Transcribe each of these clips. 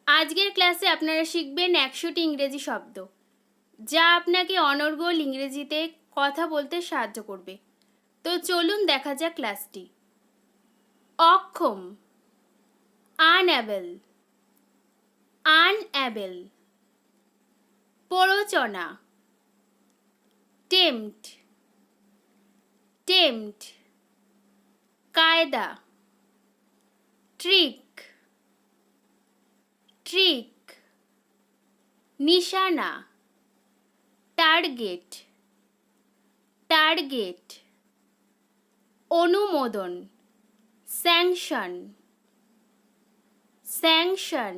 আজকের ক্লাসে আপনারা শিখবেন 100টি ইংরেজি শব্দ, যা আপনাকে অনর্গল ইংরেজিতে কথা বলতে সাহায্য করবে। তো চলুন দেখা যাক ক্লাসটি। অক্ষম, আনএবল, আনএবল। প্ররোচনা, টেম্পট, টেম্পট। কায়দা, ট্রিক, ট্রিক। নিশানা, টার্গেট, টার্গেট। অনুমোদন, স্যাংশন, স্যাংশন।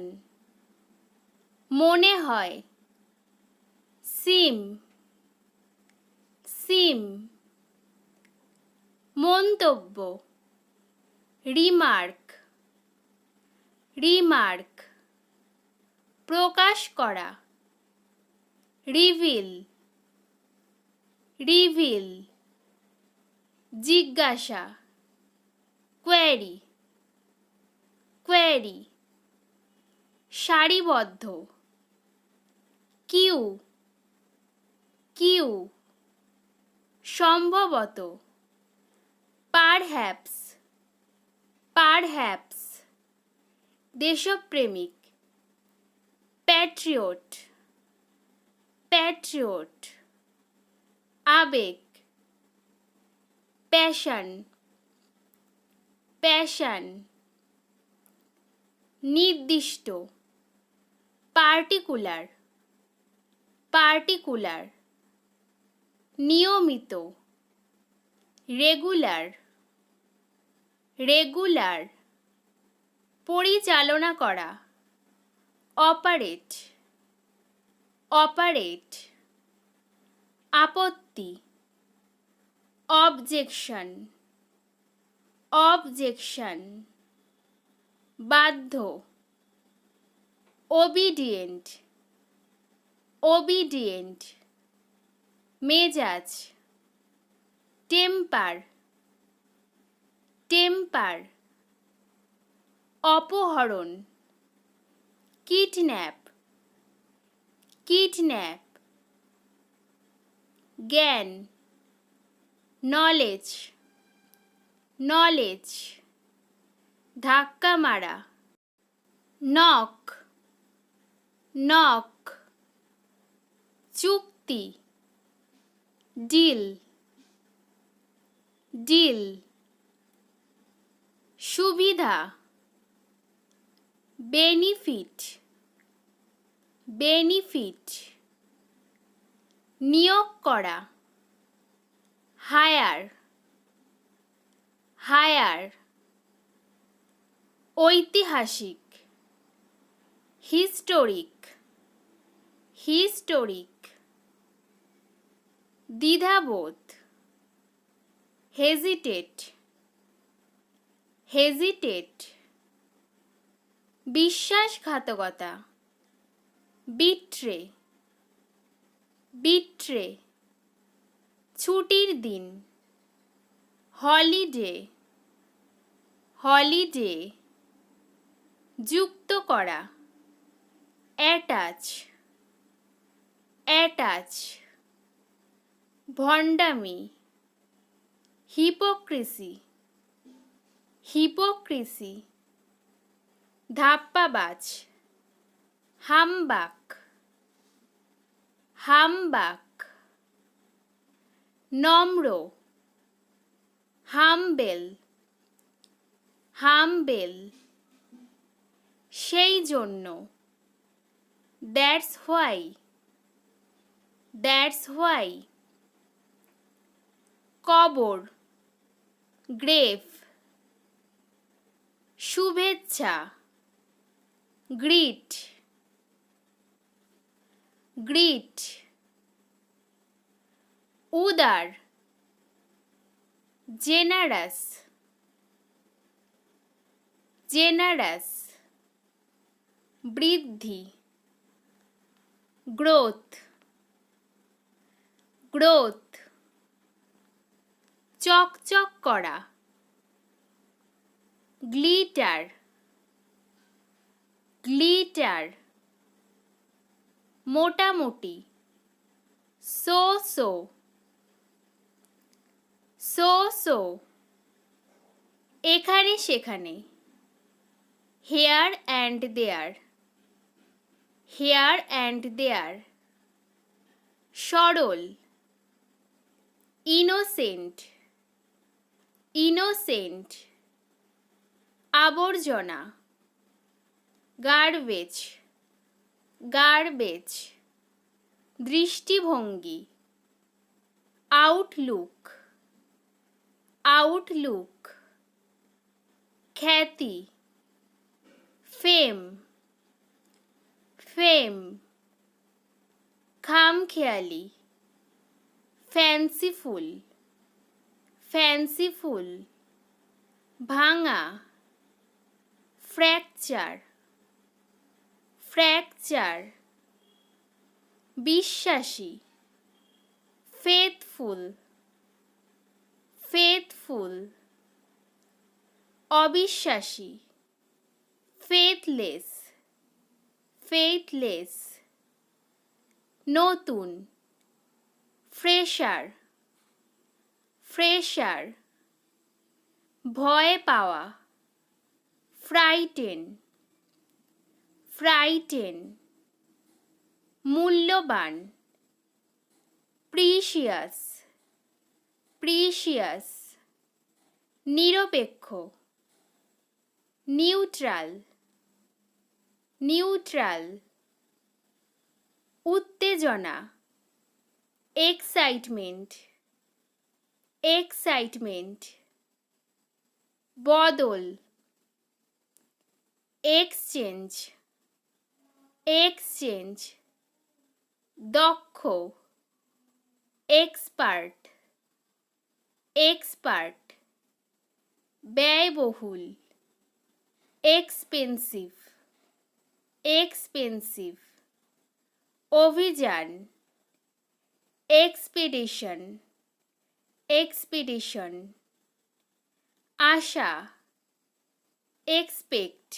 মনে হয়, সিম, সিম। মন্তব্য, রিমার্ক, রিমার্ক। প্রকাশ করা, রিভিল, রিভিল। জিজ্ঞাসা, কোয়েরি, কোয়েরি। সারিবদ্ধ, কিউ, কিউ। সম্ভবত, পারহ্যাপস, পারহ্যাপস। দেশপ্রেমিক, প্যাট্রিয়ট, প্যাট্রিয়ট। আবেগ, প্যাশন, প্যাশন। নির্দিষ্ট, পার্টিকুলার, পার্টিকুলার। নিয়মিত, রেগুলার, রেগুলার। পরিচালনা করা, অপারেট, অপারেট। আপত্তি, অবজেকশন, অবজেকশন। বাধ্য, ওবিডিয়েন্ট, ওবিডিয়েন্ট। মেজাজ, টেম্পার, টেম্পার। অপহরণ, কিডন্যাপ, কিডন্যাপ। জ্ঞান, নলেজ, নলেজ। ধাক্কা মারা, নক, নক। চুক্তি, ডিল, ডিল। সুবিধা, বেনিফিট, বেনিফিট। নিয়োগ করা, হায়ার, হায়ার। ঐতিহাসিক, হিস্টোরিক, হিস্টোরিক। দ্বিধাবোধ, হেজিটেট, হেজিটেট। বিশ্বাসঘাতকতা, বিট্রে, বিট্রে। ছুটির দিন, হলিডে, হলিডে। যুক্ত করা, অ্যাটাচ, অ্যাটাচ। ভণ্ডামি, হিপোক্রিসি, হিপোক্রিসি। ধাপ্পাবাজ, হামবাক, হামবাক। নম্র, হামবেল, হামবেল। সেই জন্য, দ্যাটস হোয়াই, দ্যাটস হোয়াই। কবর, গ্রেভ। শুভেচ্ছা, গ্রিট, গ্রিট। উদার, জেনারাস, জেনারাস। বৃদ্ধি, গ্রোথ, গ্রোথ। চকচক করা, গ্লিটার, গ্লিটার, মোটামুটি, সো সো, সো সো, এখানে সেখানে, hair and there, hair and দেয়ার, সরল, ইনোসেন্ট, ইনোসেন্ট, আবর্জনা, গার্বেজ, গার্বেজ, দৃষ্টিভঙ্গি, আউটলুক, আউটলুক, খ্যাতি, ফেম, ফেম, খামখেয়ালি, ফ্যান্সিফুল, ফ্যান্সিফুল, ভাঙা, ফ্র্যাকচার, ফ্র্যাকচার, বিশ্বাসী, ফেথফুল, ফেথফুল, অবিশ্বাসী, ফেথলেস, ফেথলেস, নতুন, ফ্রেশার, ফ্রেশার, ভয় পাওয়া, ফ্রাইটেন, ফ্রাইটেন, মূল্যবান, প্রিশিয়াস, প্রিশিয়াস, নিরপেক্ষ, নিউট্রাল, নিউট্রাল, উত্তেজনা, এক্সাইটমেন্ট, এক্সাইটমেন্ট, বদল, এক্সচেঞ্জ, এক্সচেঞ্জ, দক্ষ, এক্সপার্ট, এক্সপার্ট, ব্যয়বহুল, এক্সপেন্সিভ, এক্সপেন্সিভ, অভিযান, এক্সপিডিশন, এক্সপিডিশন, আশা, এক্সপেক্ট,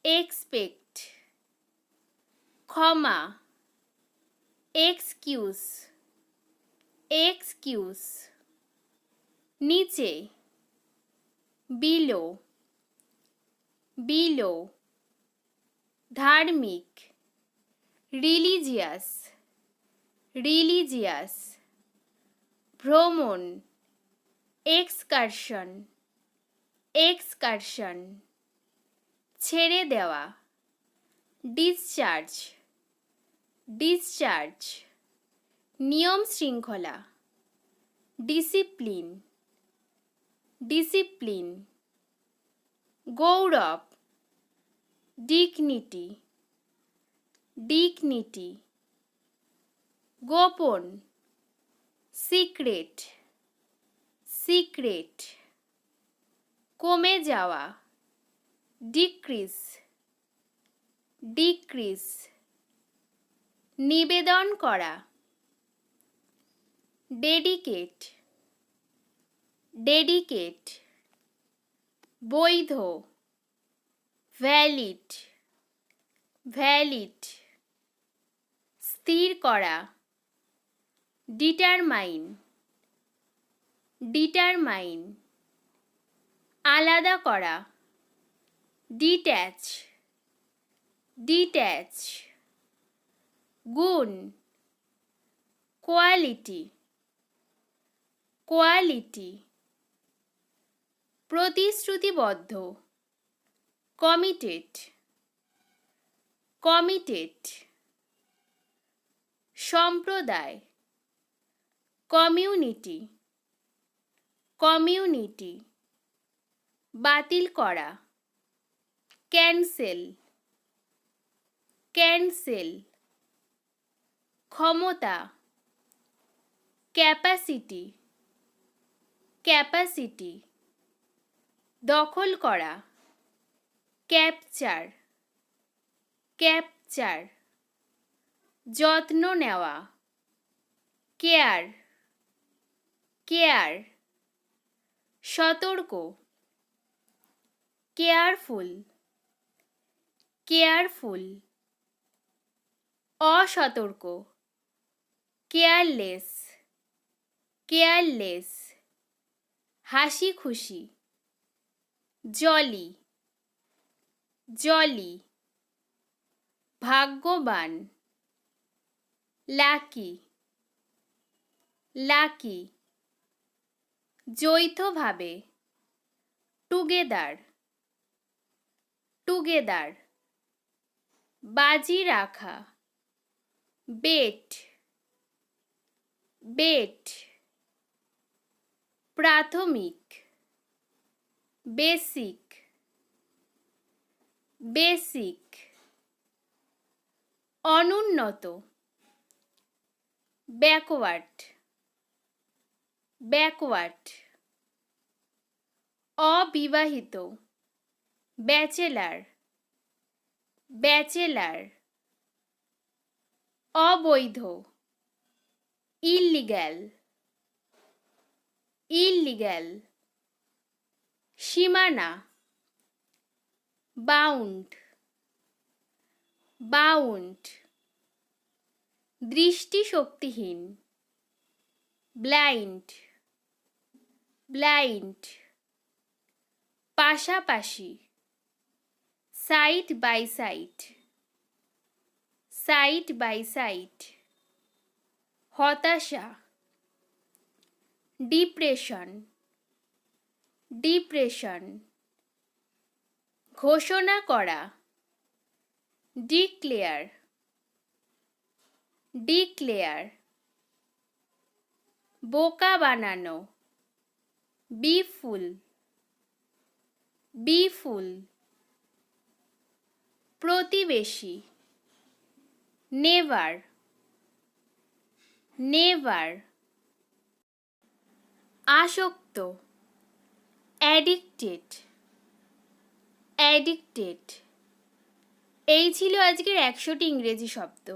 এক্সপেক্ট, ক্ষমা, এক্সকিউজ, এক্সকিউজ, নিচে, বিলো, বিলো, ধার্মিক, রিলিজিয়াস, রিলিজিয়াস, ভ্রমণ, এক্সকারশন, এক্সকারশন, ছেড়ে দেওয়া, ডিসচার্জ, ডিসচার্জ, নিয়ম শৃঙ্খলা, ডিসিপ্লিন, ডিসিপ্লিন, গৌরব, ডিগনিটি, ডিগনিটি, গোপন, সিক্রেট, সিক্রেট, কমে যাওয়া, ডিক্রিজ, ডিক্রিজ, নিবেদন করা, ডেডিকেট, ডেডিকেট, বৈধ, ভ্যালিড, ভ্যালিড, স্থির করা, ডিটারমাইন, ডিটারমাইন, আলাদা করা, ডিট্যাচ, ডিট্যাচ, গুণ, কোয়ালিটি, কোয়ালিটি, প্রতিশ্রুতিবদ্ধ, কমিটেড, কমিটেড, সম্প্রদায়, কমিউনিটি, কমিউনিটি, বাতিল করা, ক্যান্সেল, ক্যান্সেল, ক্ষমতা, ক্যাপাসিটি, ক্যাপাসিটি, দখল করা, ক্যাপচার, ক্যাপচার, যত্ন নেওয়া, কেয়ার, কেয়ার, সতর্ক, কেয়ারফুল, কেয়ারফুল, অসতর্ক, কেয়ারলেস, কেয়ারলেস, হাসি খুশি, জলি, জলি, ভাগ্যবান, লাকি, লাকি, যৌথভাবে, টুগেদার, টুগেদার, বাজি রাখা, বেট, বেট, প্রাথমিক, বেসিক, বেসিক, অনুন্নত, ব্যাকওয়ার্ড, ব্যাকওয়ার্ড, অবিবাহিত, ব্যাচেলার, ব্যাচেলার, অবৈধ, ইল্লিগ্যাল, ইল্লিগ্যাল, সীমানা, বাউন্ড, বাউন্ড, দৃষ্টিশক্তিহীন, ব্লাইন্ড, ব্লাইন্ড, পাশাপাশি, side by side, side by side, হতাশা, ডিপ্রেশন, ডিপ্রেশন, ঘোষণা করা, ডিক্লেয়ার, ডিক্লেয়ার, বোকা বানানো, বিফুল, বিফুল, প্রতিবেশী, নেভার, নেভার, আসক্ত, অ্যাডিক্টেড, অ্যাডিক্টেড। এই ছিল আজকের 100টি ইংরেজি শব্দ,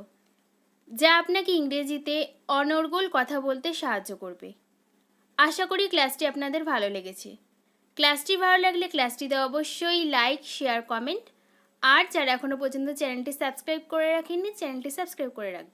যা আপনাকে ইংরেজিতে অনর্গল কথা বলতে সাহায্য করবে। আশা করি ক্লাসটি আপনাদের ভালো লেগেছে। ক্লাসটি ভালো লাগলে ক্লাসটিতে অবশ্যই লাইক, শেয়ার, কমেন্ট, আর যারা এখনও পর্যন্ত চ্যানেলটি সাবস্ক্রাইব করে রাখেননি চ্যানেলটি সাবস্ক্রাইব করে রাখবেন।